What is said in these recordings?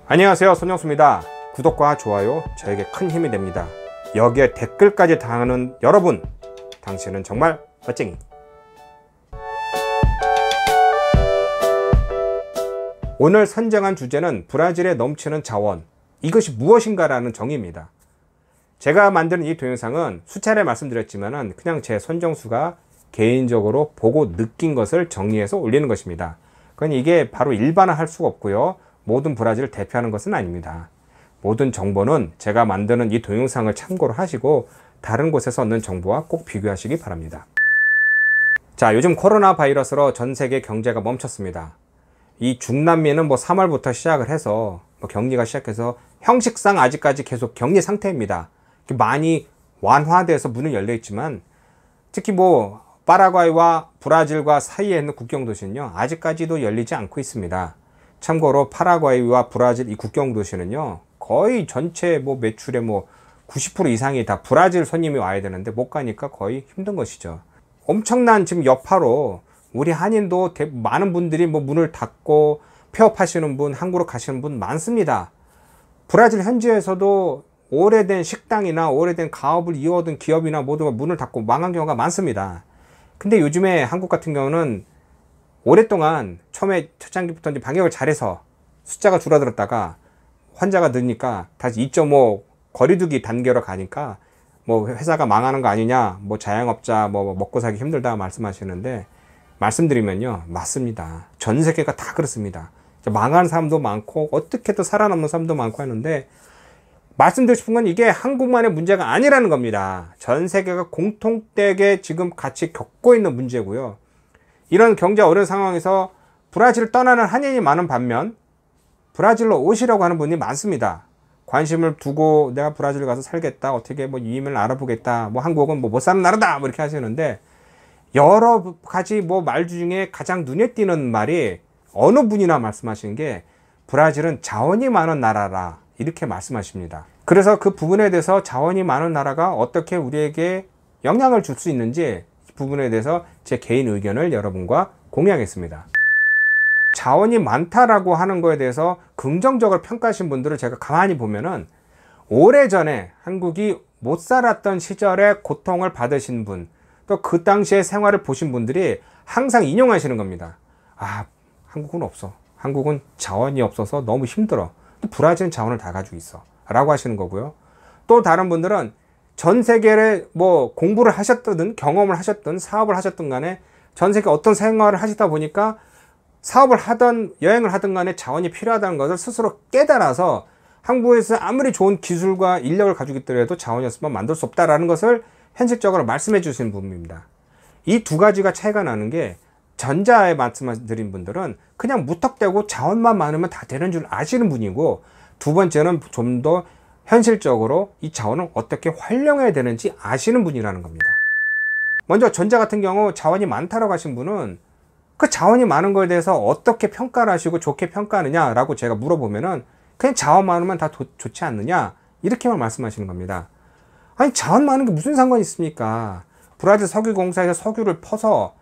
안녕하세요, 손영수입니다. 구독과 좋아요 저에게 큰 힘이 됩니다. 여기에 댓글까지 당하는 여러분, 당신은 정말 멋쟁이. 오늘 선정한 주제는 브라질에 넘치는 자원, 이것이 무엇인가 라는 정의입니다. 제가 만드는 이 동영상은 수차례 말씀드렸지만 그냥 제 손정수가 개인적으로 보고 느낀 것을 정리해서 올리는 것입니다. 그건 이게 바로 일반화할 수가 없고요, 모든 브라질을 대표하는 것은 아닙니다. 모든 정보는 제가 만드는 이 동영상을 참고로 하시고 다른 곳에서 얻는 정보와 꼭 비교하시기 바랍니다. 자, 요즘 코로나 바이러스로 전 세계 경제가 멈췄습니다. 이 중남미는 3월부터 시작을 해서 격리가 시작해서 형식상 아직까지 계속 격리 상태입니다. 많이 완화돼서 문은 열려 있지만 특히 파라과이와 브라질과 사이에 있는 국경 도시는요, 아직까지도 열리지 않고 있습니다. 참고로 파라과이와 브라질 이 국경 도시는요, 거의 전체 매출의 90% 이상이 다 브라질 손님이 와야 되는데 못 가니까 거의 힘든 것이죠. 엄청난 지금 여파로 우리 한인도 많은 분들이 문을 닫고 폐업하시는 분, 한국으로 가시는 분 많습니다. 브라질 현지에서도 오래된 식당이나 오래된 가업을 이어오던 기업이나 모두가 문을 닫고 망한 경우가 많습니다. 근데 요즘에 한국 같은 경우는 오랫동안 처음에 첫 단계부터 방역을 잘해서 숫자가 줄어들었다가 환자가 늘니까 다시 2.5 거리두기 단계로 가니까 회사가 망하는 거 아니냐, 자영업자 먹고 살기 힘들다 말씀하시는데, 말씀드리면요, 맞습니다. 전 세계가 다 그렇습니다. 망한 사람도 많고 어떻게 또 살아남는 사람도 많고 하는데, 말씀드리고 싶은 건 이게 한국만의 문제가 아니라는 겁니다. 전 세계가 공통되게 지금 같이 겪고 있는 문제고요. 이런 경제 어려운 상황에서 브라질을 떠나는 한인이 많은 반면 브라질로 오시려고 하는 분이 많습니다. 관심을 두고 내가 브라질 가서 살겠다, 어떻게 이민을 알아보겠다, 한국은 못 사는 나라다 이렇게 하시는데, 여러 가지 말 중에 가장 눈에 띄는 말이 어느 분이나 말씀하시는 게 브라질은 자원이 많은 나라라 이렇게 말씀하십니다. 그래서 그 부분에 대해서 자원이 많은 나라가 어떻게 우리에게 영향을 줄 수 있는지 이 부분에 대해서 제 개인 의견을 여러분과 공유하겠습니다. 자원이 많다라고 하는 거에 대해서 긍정적으로 평가하신 분들을 제가 가만히 보면은 오래전에 한국이 못 살았던 시절에 고통을 받으신 분, 또 그 당시의 생활을 보신 분들이 항상 인용하시는 겁니다. 아, 한국은 없어. 한국은 자원이 없어서 너무 힘들어. 또 브라질은 자원을 다 가지고 있어 라고 하시는 거고요. 또 다른 분들은 전 세계를 공부를 하셨든 경험을 하셨든 사업을 하셨든 간에 전 세계 어떤 생활을 하시다 보니까 사업을 하든 여행을 하든 간에 자원이 필요하다는 것을 스스로 깨달아서 한국에서 아무리 좋은 기술과 인력을 가지고 있더라도 자원이 없으면 만들 수 없다라는 것을 현실적으로 말씀해 주시는 부분입니다. 이 두 가지가 차이가 나는 게, 전자에 말씀드린 분들은 그냥 무턱대고 자원만 많으면 다 되는 줄 아시는 분이고, 두 번째는 좀 더 현실적으로 이 자원을 어떻게 활용해야 되는지 아시는 분이라는 겁니다. 먼저 전자 같은 경우 자원이 많다라고 하신 분은 그 자원이 많은 거에 대해서 어떻게 평가를 하시고 좋게 평가하느냐라고 제가 물어보면은 그냥 자원 많으면 다 좋지 않느냐 이렇게만 말씀하시는 겁니다. 아니, 자원 많은 게 무슨 상관이 있습니까? 브라질 석유공사에서 석유를 퍼서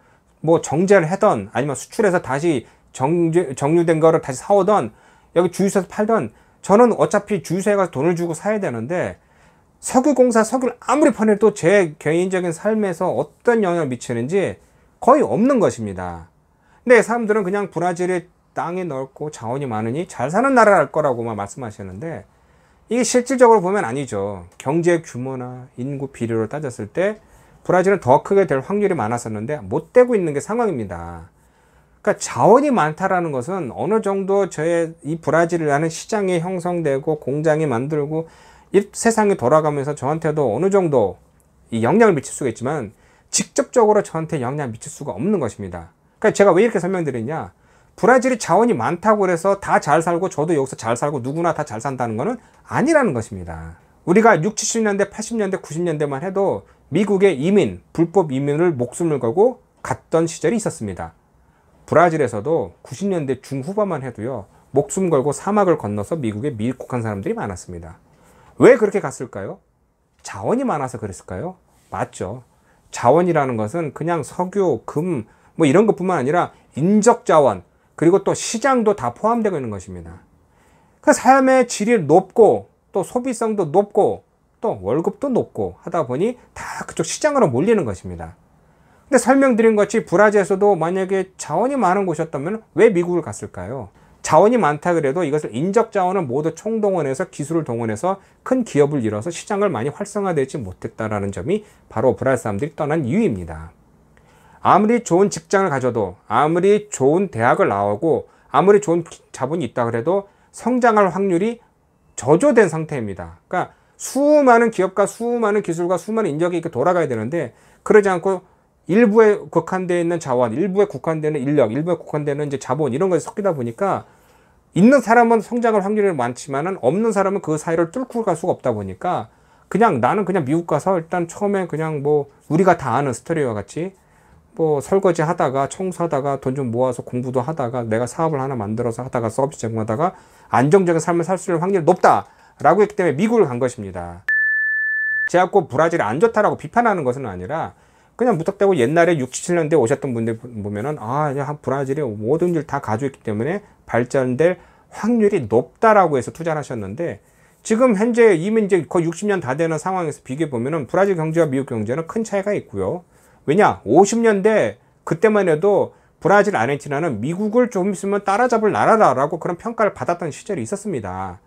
정제를 하던 아니면 수출해서 다시 정유된 거를 다시 사오던 여기 주유소에서 팔던, 저는 어차피 주유소에 가서 돈을 주고 사야 되는데 석유공사 석유를 아무리 퍼내도 제 개인적인 삶에서 어떤 영향을 미치는지 거의 없는 것입니다. 근데 사람들은 그냥 브라질이 땅이 넓고 자원이 많으니 잘 사는 나라일 거라고만 말씀하시는데, 이게 실질적으로 보면 아니죠. 경제 규모나 인구 비례로 따졌을 때 브라질은 더 크게 될 확률이 많았었는데 못 되고 있는 게 상황입니다. 그러니까 자원이 많다라는 것은 어느 정도 이 브라질이라는 시장이 형성되고 공장이 만들고 이 세상이 돌아가면서 저한테도 어느 정도 이 영향을 미칠 수가 있지만 직접적으로 저한테 영향을 미칠 수가 없는 것입니다. 그러니까 제가 왜 이렇게 설명드리냐, 브라질이 자원이 많다고 해서 다 잘 살고 저도 여기서 잘 살고 누구나 다 잘 산다는 것은 아니라는 것입니다. 우리가 60, 70년대, 80년대, 90년대만 해도 미국의 불법 이민을 목숨을 걸고 갔던 시절이 있었습니다. 브라질에서도 90년대 중후반만 해도요, 목숨 걸고 사막을 건너서 미국에 미국한 사람들이 많았습니다. 왜 그렇게 갔을까요? 자원이 많아서 그랬을까요? 맞죠. 자원이라는 것은 그냥 석유, 금, 이런 것뿐만 아니라 인적 자원, 그리고 또 시장도 다 포함되고 있는 것입니다. 그 삶의 질이 높고 또 소비성도 높고 또 월급도 높고 하다 보니 다 그쪽 시장으로 몰리는 것입니다. 근데 설명드린 것이 브라질에서도 만약에 자원이 많은 곳이었다면 왜 미국을 갔을까요? 자원이 많다 그래도 이것을 인적 자원을 모두 총동원해서 기술을 동원해서 큰 기업을 이뤄서 시장을 많이 활성화되지 못했다라는 점이 바로 브라질 사람들이 떠난 이유입니다. 아무리 좋은 직장을 가져도, 아무리 좋은 대학을 나오고, 아무리 좋은 자본이 있다 그래도 성장할 확률이 저조된 상태입니다. 그러니까 수많은 기업과 수많은 기술과 수많은 인력이 이렇게 돌아가야 되는데, 그러지 않고 일부에 국한되어 있는 자원, 일부에 국한되는 인력, 일부에 국한되는 이제 자본, 이런 것이 섞이다 보니까 있는 사람은 성장할 확률이 많지만은 없는 사람은 그 사이를 뚫고 갈 수가 없다 보니까 그냥 나는 그냥 미국 가서 일단 처음에 그냥 뭐 우리가 다 아는 스토리와 같이 뭐 설거지 하다가 청소하다가 돈 좀 모아서 공부도 하다가 내가 사업을 하나 만들어서 하다가 서비스 제공하다가 안정적인 삶을 살 수 있는 확률이 높다라고 했기 때문에 미국을 간 것입니다. 제가 꼭 브라질이 안 좋다라고 비판하는 것은 아니라 그냥 무턱대고 옛날에 60, 70년대에 오셨던 분들 보면은 브라질이 모든 일 다 가지고 있기 때문에 발전될 확률이 높다라고 해서 투자를 하셨는데 지금 현재 이미 이제 거의 60년 다 되는 상황에서 비교해 보면은 브라질 경제와 미국 경제는 큰 차이가 있고요. 왜냐? 50년대 그때만 해도 브라질, 아르헨티나는 미국을 좀 있으면 따라잡을 나라다라고 그런 평가를 받았던 시절이 있었습니다.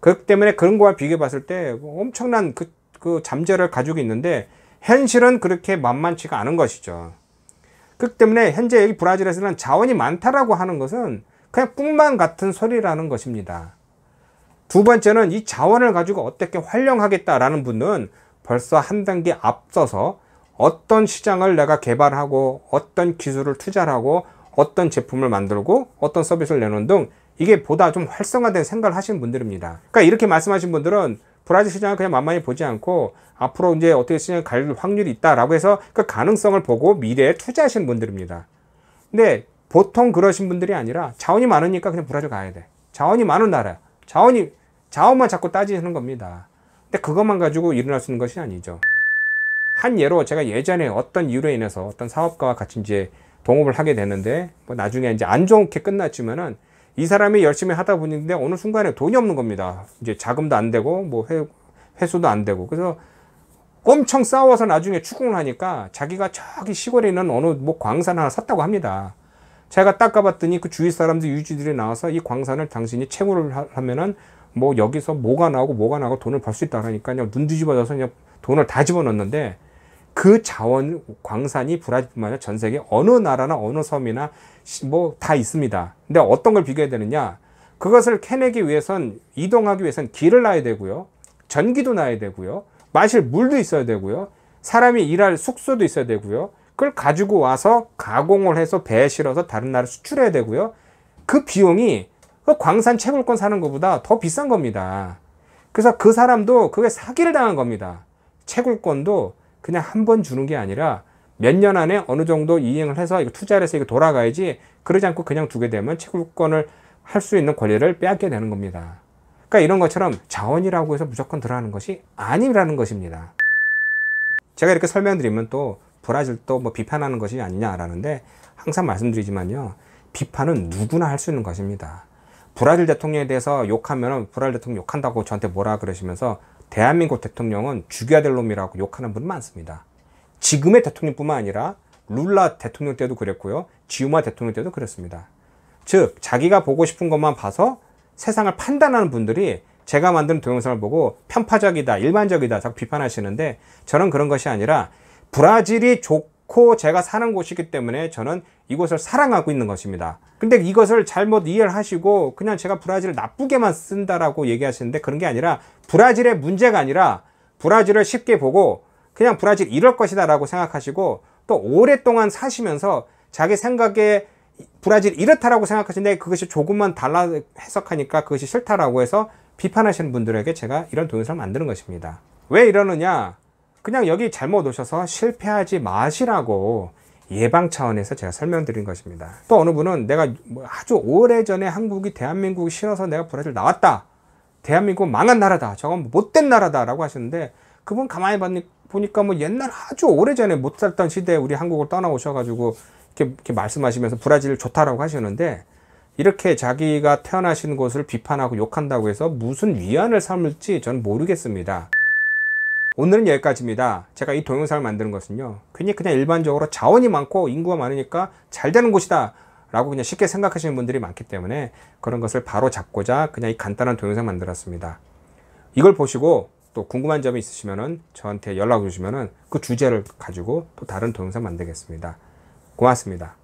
그렇기 때문에 그런 거와 비교해 봤을 때 엄청난 그 잠재를 가지고 있는데 현실은 그렇게 만만치가 않은 것이죠. 그렇기 때문에 현재 여기 브라질에서는 자원이 많다라고 하는 것은 그냥 꿈만 같은 소리라는 것입니다. 두 번째는 이 자원을 가지고 어떻게 활용하겠다라는 분은 벌써 한 단계 앞서서 어떤 시장을 내가 개발하고 어떤 기술을 투자를 하고 어떤 제품을 만들고 어떤 서비스를 내놓은 등 이게 보다 좀 활성화된 생각을 하시는 분들입니다. 그러니까 이렇게 말씀하신 분들은 브라질 시장을 그냥 만만히 보지 않고 앞으로 이제 어떻게 시장에 갈 확률이 있다라고 해서 그 가능성을 보고 미래에 투자하시는 분들입니다. 근데 보통 그러신 분들이 아니라 자원이 많으니까 그냥 브라질 가야 돼. 자원이 많은 나라. 자원만 자꾸 따지는 겁니다. 근데 그것만 가지고 일어날 수 있는 것이 아니죠. 한 예로 제가 예전에 어떤 이유로 인해서 어떤 사업가와 같이 이제 동업을 하게 되는데 뭐 나중에 이제 안 좋게 끝났지만은 이 사람이 열심히 하다 보는데 어느 순간에 돈이 없는 겁니다. 이제 자금도 안 되고 뭐 회수도 안 되고 그래서 엄청 싸워서 나중에 추궁을 하니까 자기가 저기 시골에 있는 어느 뭐 광산 하나 샀다고 합니다. 제가 딱 가봤더니 그 주위 사람들 유지들이 나와서 이 광산을 당신이 채굴을 하면은 뭐 여기서 뭐가 나오고 돈을 벌 수 있다 그러니까 그냥 눈 뒤집어져서 그냥 돈을 다 집어넣는데 그 자원 광산이 브라질뿐만 아니라 전 세계 어느 나라나 어느 섬이나 뭐 다 있습니다. 근데 어떤 걸 비교해야 되느냐? 그것을 캐내기 위해선 이동하기 위해선 길을 놔야 되고요. 전기도 놔야 되고요. 마실 물도 있어야 되고요. 사람이 일할 숙소도 있어야 되고요. 그걸 가지고 와서 가공을 해서 배에 실어서 다른 나라에 수출해야 되고요. 그 비용이 그 광산 채굴권 사는 것보다 더 비싼 겁니다. 그래서 그 사람도 그게 사기를 당한 겁니다. 채굴권도 그냥 한 번 주는 게 아니라 몇 년 안에 어느 정도 이행을 해서 이거 투자를 해서 이거 돌아가야지 그러지 않고 그냥 두게 되면 채굴권을 할 수 있는 권리를 빼앗게 되는 겁니다. 그러니까 이런 것처럼 자원이라고 해서 무조건 들어가는 것이 아니라는 것입니다. 제가 이렇게 설명드리면 또 브라질도 뭐 비판하는 것이 아니냐라는데 항상 말씀드리지만요. 비판은 누구나 할 수 있는 것입니다. 브라질 대통령에 대해서 욕하면 브라질 대통령 욕한다고 저한테 뭐라 그러시면서 대한민국 대통령은 죽여야 될 놈이라고 욕하는 분 많습니다. 지금의 대통령뿐만 아니라 룰라 대통령 때도 그랬고요. 지우마 대통령 때도 그랬습니다. 즉 자기가 보고 싶은 것만 봐서 세상을 판단하는 분들이 제가 만든 동영상을 보고 편파적이다, 일반적이다 자꾸 비판하시는데 저는 그런 것이 아니라 브라질이 좋고 제가 사는 곳이기 때문에 저는 이곳을 사랑하고 있는 것입니다. 근데 이것을 잘못 이해를 하시고 그냥 제가 브라질을 나쁘게만 쓴다라고 얘기하시는데 그런 게 아니라 브라질의 문제가 아니라 브라질을 쉽게 보고 그냥 브라질 이럴 것이다 라고 생각하시고 또 오랫동안 사시면서 자기 생각에 브라질 이렇다라고 생각하시는데 그것이 조금만 달라 해석하니까 그것이 싫다라고 해서 비판하시는 분들에게 제가 이런 동영상을 만드는 것입니다. 왜 이러느냐? 그냥 여기 잘못 오셔서 실패하지 마시라고 예방 차원에서 제가 설명드린 것입니다. 또 어느 분은 내가 아주 오래전에 한국이 대한민국이 싫어서 내가 브라질 나왔다. 대한민국은 망한 나라다. 저건 못된 나라다 라고 하시는데 그분 가만히 보니까 뭐 옛날 아주 오래전에 못 살던 시대에 우리 한국을 떠나오셔가지고 이렇게 말씀하시면서 브라질 좋다라고 하시는데 이렇게 자기가 태어나신 곳을 비판하고 욕한다고 해서 무슨 위안을 삼을지 저는 모르겠습니다. 오늘은 여기까지입니다. 제가 이 동영상을 만드는 것은요, 괜히 그냥 일반적으로 자원이 많고 인구가 많으니까 잘 되는 곳이다 라고 그냥 쉽게 생각하시는 분들이 많기 때문에 그런 것을 바로 잡고자 그냥 이 간단한 동영상 만들었습니다. 이걸 보시고 또 궁금한 점이 있으시면은 저한테 연락 주시면은 그 주제를 가지고 또 다른 동영상 만들겠습니다. 고맙습니다.